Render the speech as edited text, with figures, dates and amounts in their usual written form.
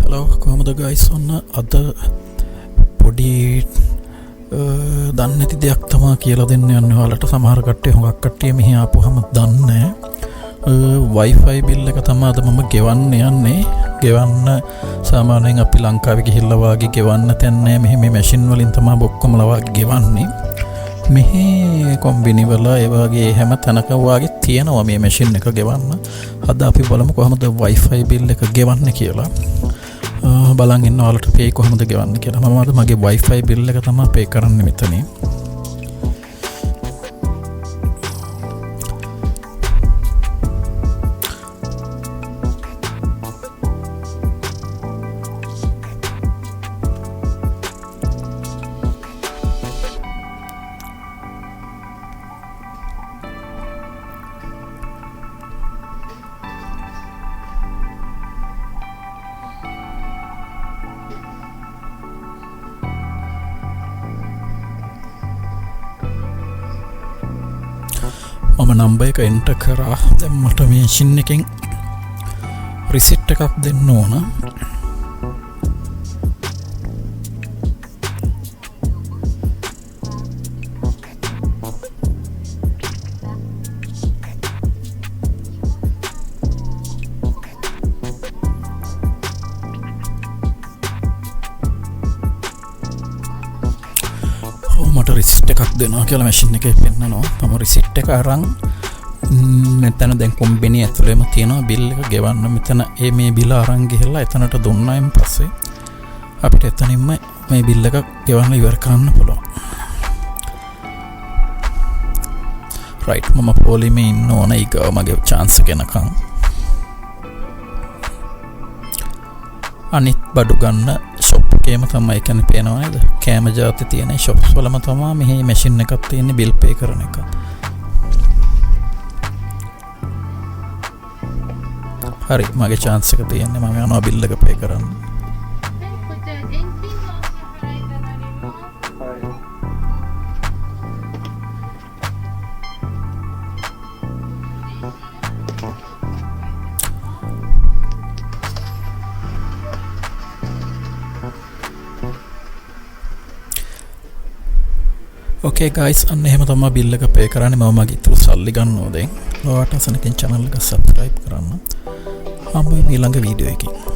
Hello කොහමද guys ඔන්න අද පොඩි දන්නේ නැති දෙයක් තමා කියලා දෙන්න යන්නේ ඔයාලට. සමහර කට්ටිය හුඟක් කට්ටිය මෙහි ආපුවම දන්නේ Wi-Fi බිල් එක තමයි අද මම ගෙවන්න යන්නේ. ගෙවන්න සාමාන්‍යයෙන් අපි ලංකාවේ ගිහිල්ලා වාගේ ගෙවන්න තැන්නේ මෙහි මේ මැෂින් වලින් තමයි ඔක්කොමලා වාගේ ගෙවන්නේ. මෙහි කොම්බිනි වල ඒ වගේ හැම තැනක වාගේ තියෙනවා මේ මැෂින් එක ගෙවන්න. අද අපි බලමු කොහොමද Wi-Fi බිල් එක ගෙවන්නේ කියලා. බලන් ඉන්න ඔයාලට පේ කොහොමද ගෙවන්නේ කියලා. මම අද මගේ Wi-Fi බිල් එක තමයි පේ කරන්නේ මෙතනින්. මම නම්බර් එක එන්ටර් කරා. දැන් මට මේ මැෂින් එකෙන් රිසිට් එකක් දෙන්න ඕන. මට රිසිට් එකක් දෙනවා කියලා මැෂින් එකේ පෙන්නනවා. මම රිසිට් එක අරන් මෙතන දැන් කොම්බිනි ඇතුළේම තියෙනවා බිල් එක ගෙවන්න. මෙතන මේ බිල අරන් ගිහලා එතනට දුන්නායින් පස්සේ අපිට එතනින්ම මේ බිල් එක ගෙවන්න ඉවර කරන්න පුළුවන්. රයිට්, මම පොලිමේ ඉන්න ඕන ඊගා මගේ chance එක එනකන්. අනිත් බඩු ගන්න ෂොප් එකේම තමයි කියන්නේ පේනවා නේද? කෑම ජාති තියෙන ෂොප්ස් වලම තමයි මෙහි මැෂින් එකක් තියෙන්නේ බිල් පේ කරන එක. හරි, මගේ chance එක තියෙන්නේ මම යනවා බිල් එක පේ කරන්න. Okay guys, අන්න එහෙම තමයි බිල් එක පේ කරන්නේ. මම මගේ ඉතුරු සල්ලි ගන්නවා දැන්. ඔයාලට අසනකින් channel එක subscribe කරන්න. හම්බෙමු ඊළඟ වීඩියෝ එකකින්.